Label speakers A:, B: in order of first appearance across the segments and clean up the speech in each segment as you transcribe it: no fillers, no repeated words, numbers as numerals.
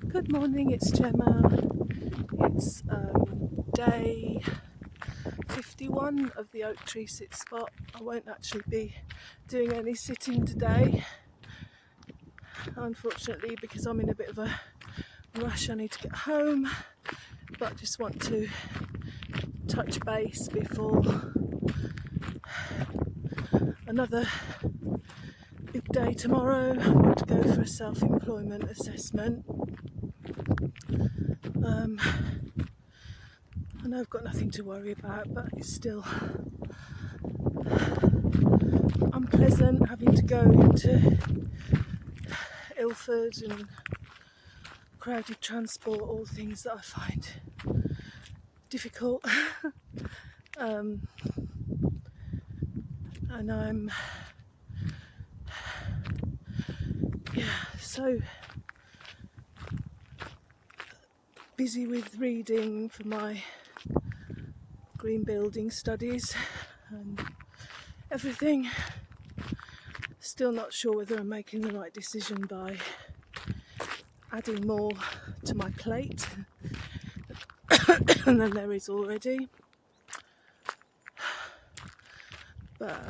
A: Good morning, it's Gemma. It's day 51 of the oak tree sit spot. I won't actually be doing any sitting today, unfortunately, because I'm in a bit of a rush. I need to get home, but I just want to touch base before another big day tomorrow. I'm going to go for a self-employment assessment. I know I've got nothing to worry about, but it's still unpleasant having to go into Ilford and crowded transport, all things that I find difficult. And I'm so busy with reading for my green building studies and everything. Still not sure whether I'm making the right decision by adding more to my plate than there is already. But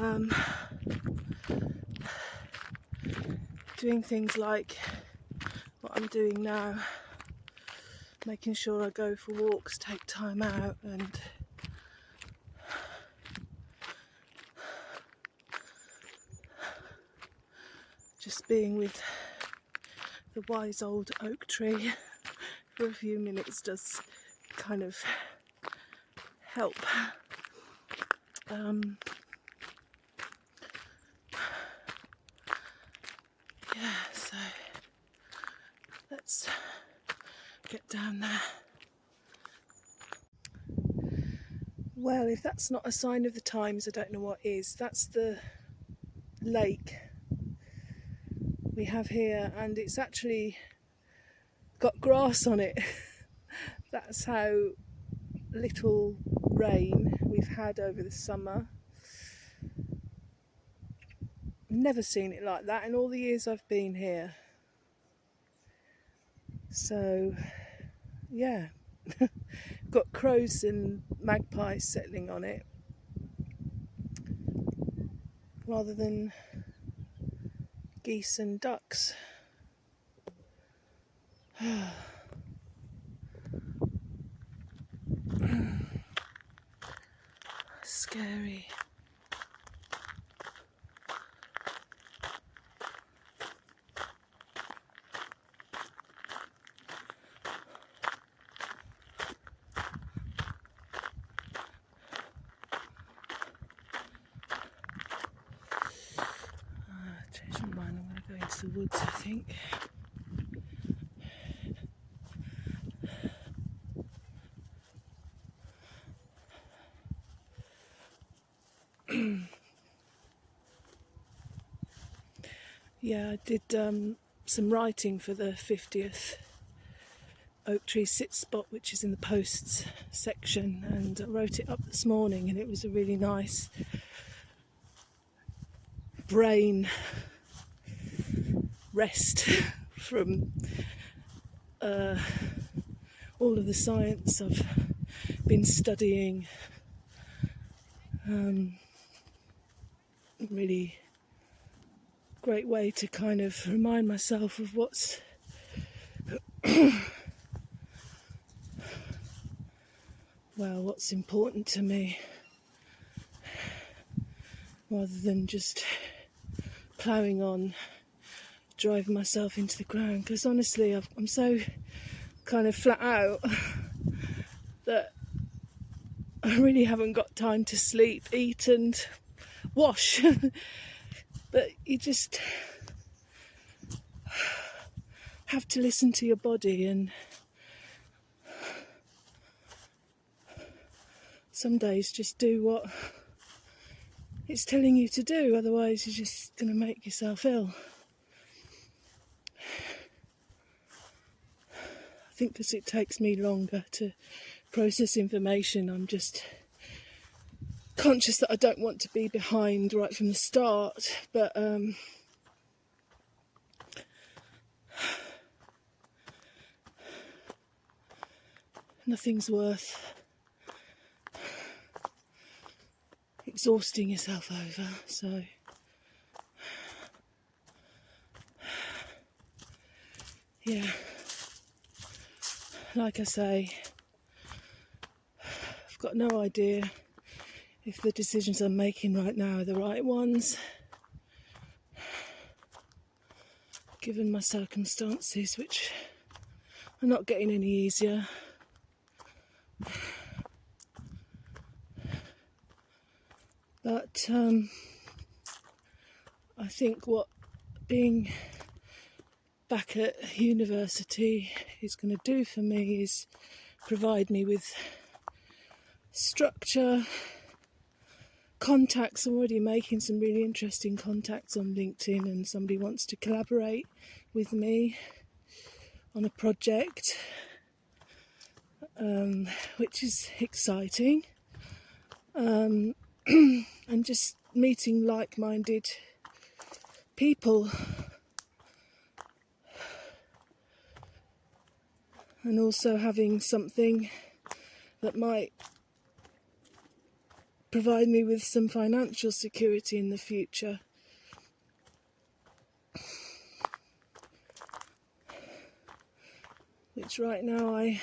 A: doing things like what I'm doing now, making sure I go for walks, take time out, and just being with the wise old oak tree for a few minutes does kind of help. So let's get down there. Well, if that's not a sign of the times, I don't know what is. That's the lake we have here, and it's actually got grass on it. That's how little rain we've had over the summer. Never seen it like that in all the years I've been here. So yeah, got crows and magpies settling on it rather than geese and ducks. Scary. Change my mind, I'm going to go into the woods, I think. Yeah, I did some writing for the 50th Oak Tree Sit Spot, which is in the posts section, and I wrote it up this morning, and it was a really nice brain rest from all of the science I've been studying. Really great way to kind of remind myself of what's what's important to me, rather than just ploughing on, driving myself into the ground. Because honestly, I'm so kind of flat out that I really haven't got time to sleep, eat and wash. But you just have to listen to your body, and some days just do what it's telling you to do, otherwise you're just going to make yourself ill. I think because it takes me longer to process information, I'm just conscious that I don't want to be behind right from the start, but nothing's worth exhausting yourself over. So yeah, like I say, I've got no idea if the decisions I'm making right now are the right ones, given my circumstances, which are not getting any easier. But I think what being back at university is going to do for me is provide me with structure, contacts. I'm already making some really interesting contacts on LinkedIn, and somebody wants to collaborate with me on a project, which is exciting. And just meeting like-minded people, and also having something that might provide me with some financial security in the future. Which right now I'm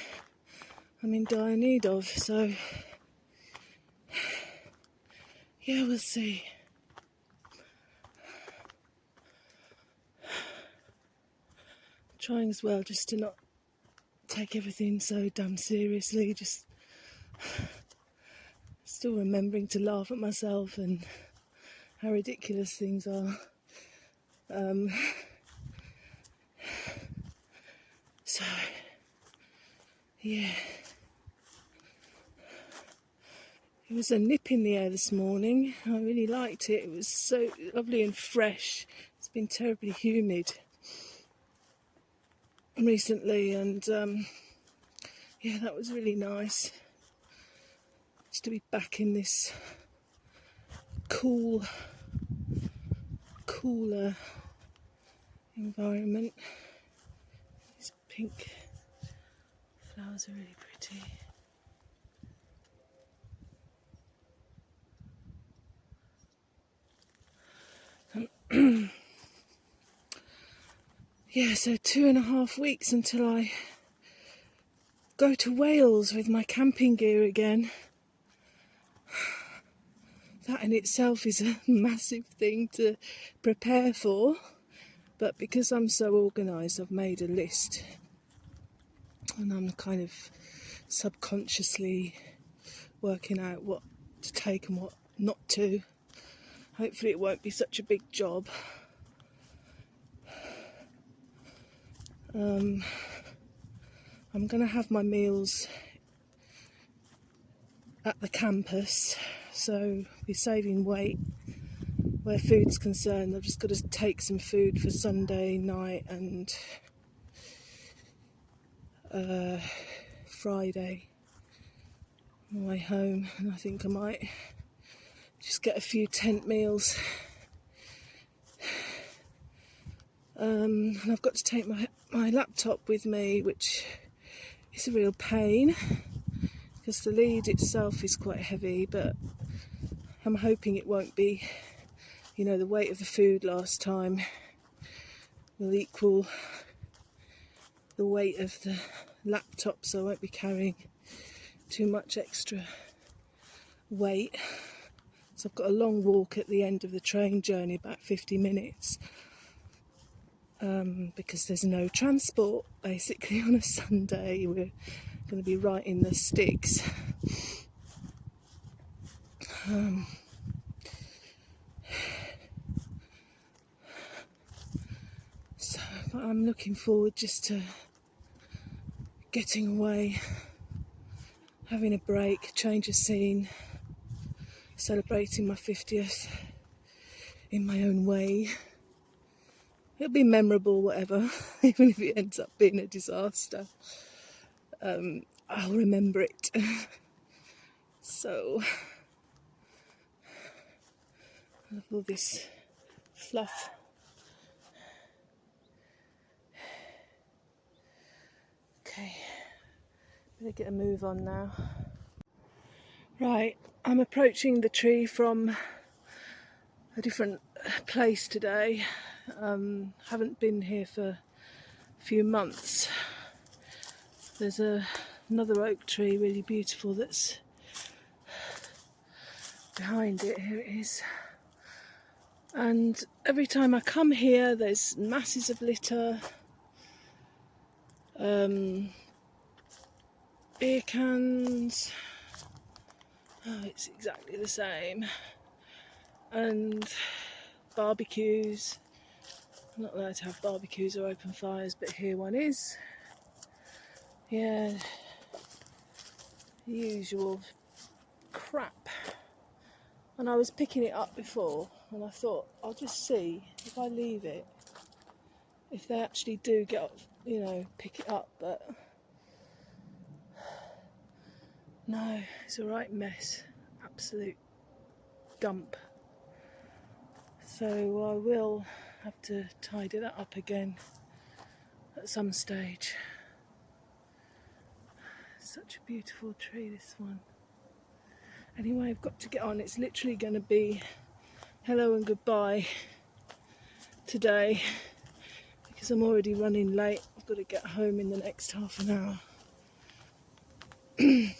A: in dire need of, so yeah, we'll see. Trying as well just to not take everything so damn seriously, just still remembering to laugh at myself and how ridiculous things are. So yeah, it was a nip in the air this morning. I really liked it. It was so lovely and fresh. It's been terribly humid recently, and yeah, that was really nice. Just to be back in this cooler environment. These pink flowers are really pretty. Yeah, so 2.5 weeks until I go to Wales with my camping gear again. That in itself is a massive thing to prepare for, but because I'm so organised, I've made a list, and I'm kind of subconsciously working out what to take and what not to. Hopefully it won't be such a big job. I'm going to have my meals at the campus, so be saving weight where food's concerned. I've just got to take some food for Sunday night and Friday on my way home, and I think I might just get a few tent meals. And I've got to take my laptop with me, which is a real pain because the lead itself is quite heavy, but I'm hoping it won't be, the weight of the food last time will equal the weight of the laptop, so I won't be carrying too much extra weight. So I've got a long walk at the end of the train journey, about 50 minutes, because there's no transport basically on a Sunday. We're going to be right in the sticks. So I'm looking forward just to getting away, having a break, change of scene, celebrating my 50th in my own way. It'll be memorable, whatever, even if it ends up being a disaster. I'll remember it. So, I love all this fluff. Okay, Better get a move on now. Right, I'm approaching the tree from a different place today. Haven't been here for a few months. There's another oak tree, really beautiful, that's behind it. Here it is. And every time I come here, there's masses of litter, beer cans. Oh, it's exactly the same. And barbecues. I'm not allowed to have barbecues or open fires, but here one is. Yeah, the usual crap. And I was picking it up before, and I thought, I'll just see if I leave it, if they actually do get up, pick it up. But no, it's a right mess, absolute dump. So I will have to tidy that up again at some stage. Such a beautiful tree, this one. Anyway, I've got to get on. It's literally going to be hello and goodbye today because I'm already running late. I've got to get home in the next half an hour. Yeah,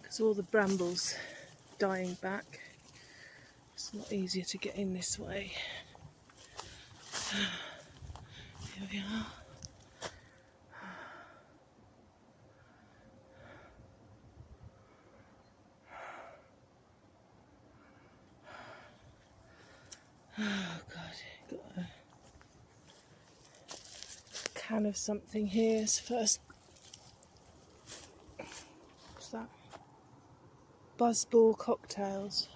A: because all the brambles dying back. It's a lot easier to get in this way. Here we are. Oh God, got a can of something here. It's first. What's that? Buzzball cocktails.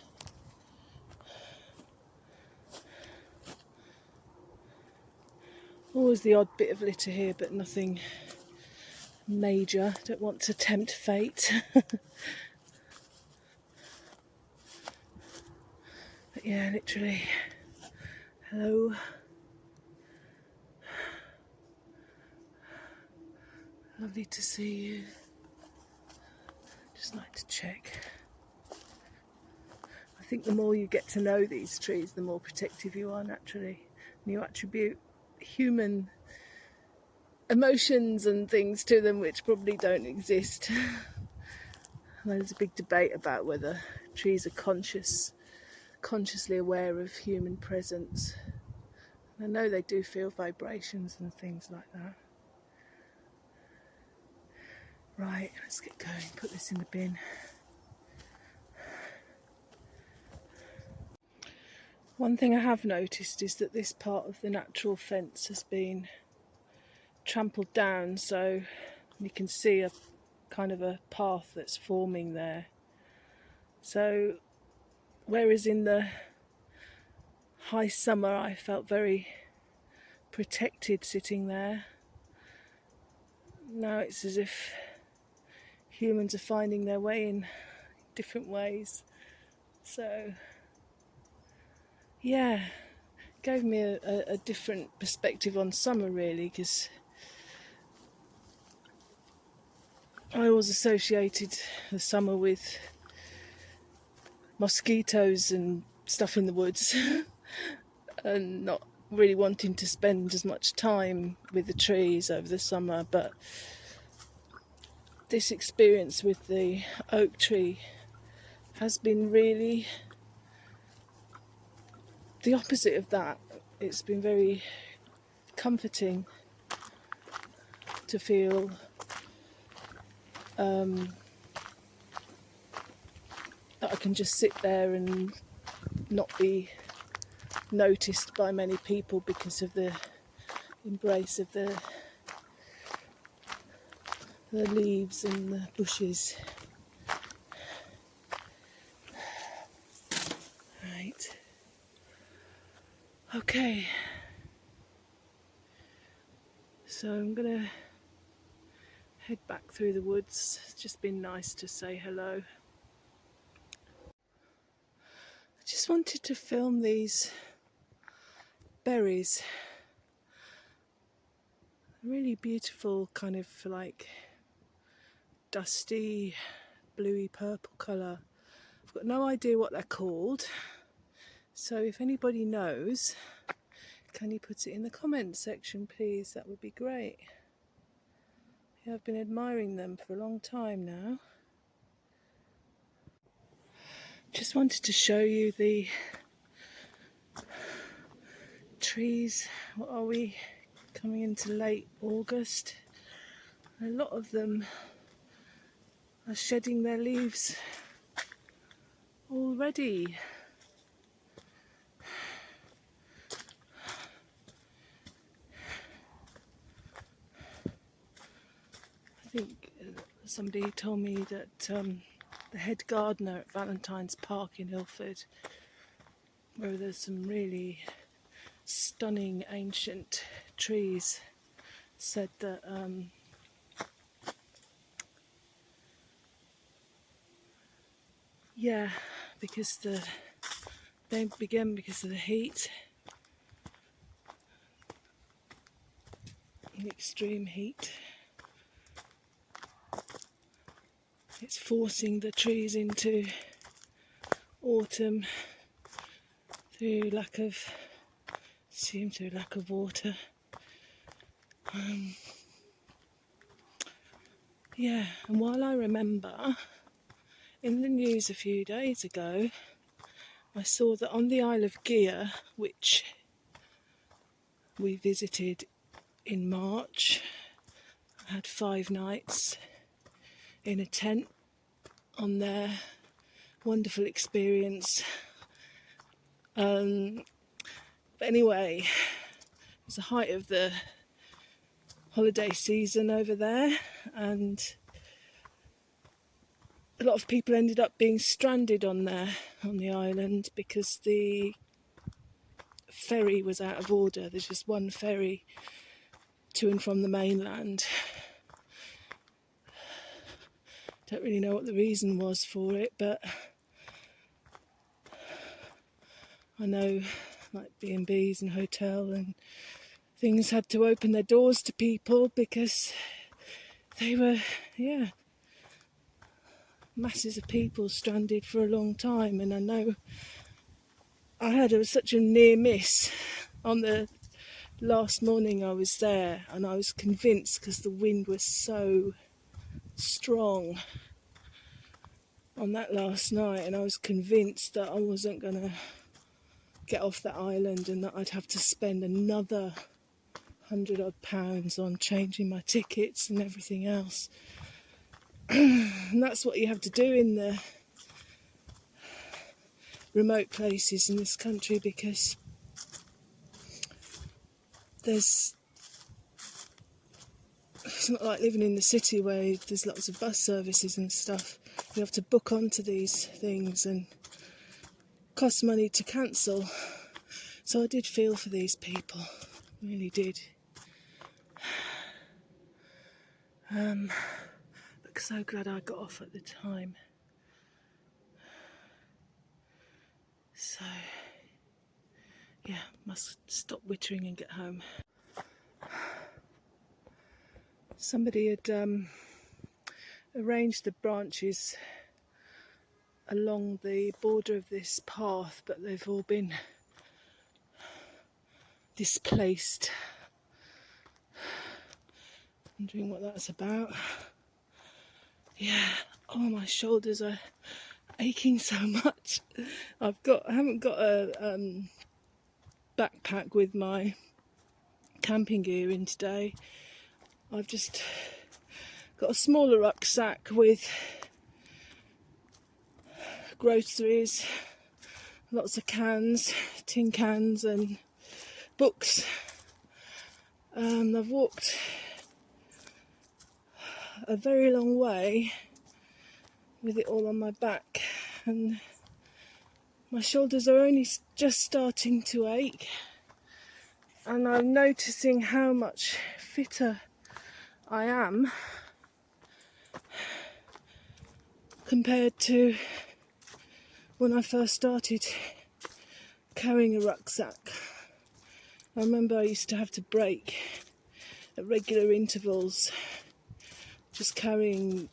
A: Always the odd bit of litter here, but nothing major. Don't want to tempt fate. But yeah, literally. Hello. Lovely to see you. Just like to check. I think the more you get to know these trees, the more protective you are naturally. And you attribute human emotions and things to them which probably don't exist. And there's a big debate about whether trees are consciously aware of human presence. And I know they do feel vibrations and things like that. Right, let's get going. Put this in the bin. One thing I have noticed is that this part of the natural fence has been trampled down, so you can see a kind of a path that's forming there. So whereas in the high summer I felt very protected sitting there, now it's as if humans are finding their way in different ways. So yeah, gave me a different perspective on summer really, because I always associated the summer with mosquitoes and stuff in the woods and not really wanting to spend as much time with the trees over the summer. But this experience with the oak tree has been really the opposite of that. It's been very comforting to feel that I can just sit there and not be noticed by many people because of the embrace of the leaves and the bushes. Right. Okay. So I'm gonna head back through the woods. It's just been nice to say hello. I just wanted to film these berries. Really beautiful, kind of like dusty, bluey purple colour. I've got no idea what they're called. So if anybody knows, can you put it in the comments section, please? That would be great. Yeah, I've been admiring them for a long time now. Just wanted to show you the trees. What are we? Coming into late August. A lot of them are shedding their leaves already. I think somebody told me that the head gardener at Valentine's Park in Ilford, where there's some really stunning ancient trees, said that yeah, because they begin because of the heat, the extreme heat. It's forcing the trees into autumn through lack of water. Yeah, and while I remember, in the news a few days ago, I saw that on the Isle of Gia, which we visited in March, I had 5 nights in a tent on there. Wonderful experience. But anyway, it was the height of the holiday season over there, and a lot of people ended up being stranded on there, on the island, because the ferry was out of order. There's just one ferry to and from the mainland. Don't really know what the reason was for it, but I know like B&Bs and hotel and things had to open their doors to people because they were, masses of people stranded for a long time. And I know I had such a near miss on the last morning I was there, and I was convinced, because the wind was so strong on that last night, and I was convinced that I wasn't going to get off that island and that I'd have to spend another £100 on changing my tickets and everything else. And that's what you have to do in the remote places in this country, because it's not like living in the city where there's lots of bus services and stuff. You have to book onto these things and it costs money to cancel. So I did feel for these people, really did. But so glad I got off at the time. So yeah, must stop wittering and get home. Somebody had arranged the branches along the border of this path, but they've all been displaced. Wondering what that's about. Yeah, oh, my shoulders are aching so much. I haven't got a backpack with my camping gear in today. I've just got a smaller rucksack with groceries, lots of cans, tin cans and books. I've walked a very long way with it all on my back, and my shoulders are only just starting to ache, and I'm noticing how much fitter I am compared to when I first started carrying a rucksack. I remember I used to have to break at regular intervals, just carrying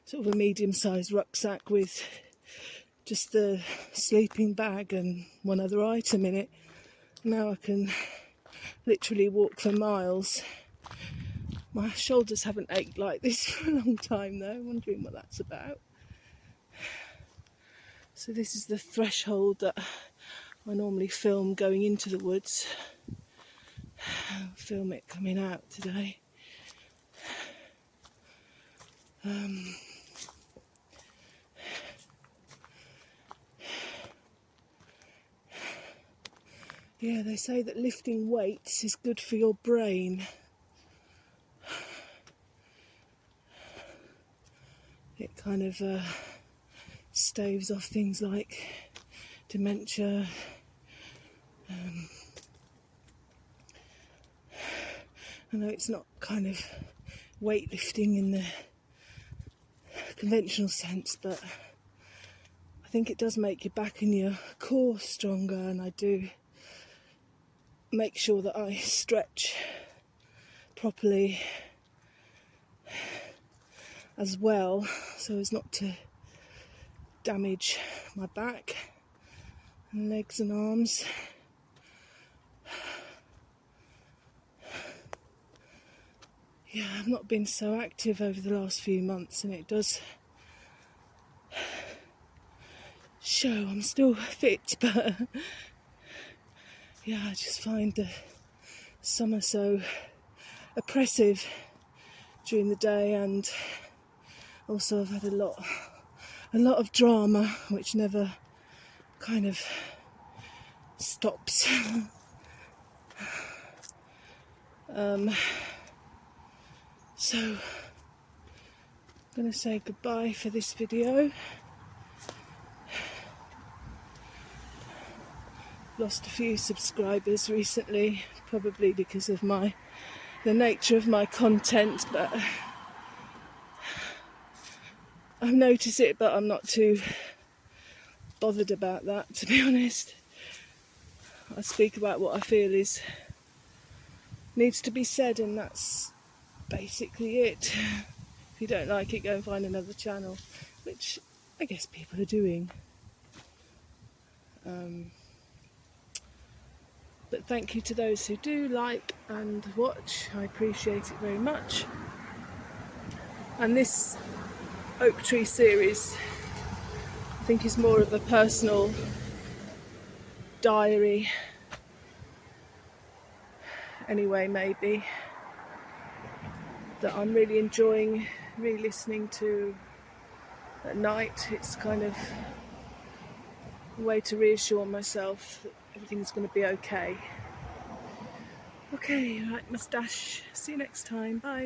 A: sort of a medium-sized rucksack with just the sleeping bag and one other item in it. Now I can literally walk for miles. My shoulders haven't ached like this for a long time though, I'm wondering what that's about. So this is the threshold that I normally film going into the woods. I'll film it coming out today. Yeah, they say that lifting weights is good for your brain. It kind of staves off things like dementia. I know it's not kind of weightlifting in the conventional sense, but I think it does make your back and your core stronger, and I do make sure that I stretch properly as well, so as not to damage my back and legs and arms. Yeah, I've not been so active over the last few months, and it does show. I'm still fit, but yeah, I just find the summer so oppressive during the day, and also I've had a lot of drama which never kind of stops. So I'm going to say goodbye for this video. Lost a few subscribers recently, probably because of the nature of my content, but I notice it, but I'm not too bothered about that, to be honest. I speak about what I feel needs to be said, and that's basically it. If you don't like it, go and find another channel, which I guess people are doing. But thank you to those who do like and watch. I appreciate it very much. And this oak tree series, I think, is more of a personal diary anyway, maybe, that I'm really enjoying re-listening to at night. It's kind of a way to reassure myself that everything's going to be okay. Okay, right, moustache. See you next time. Bye.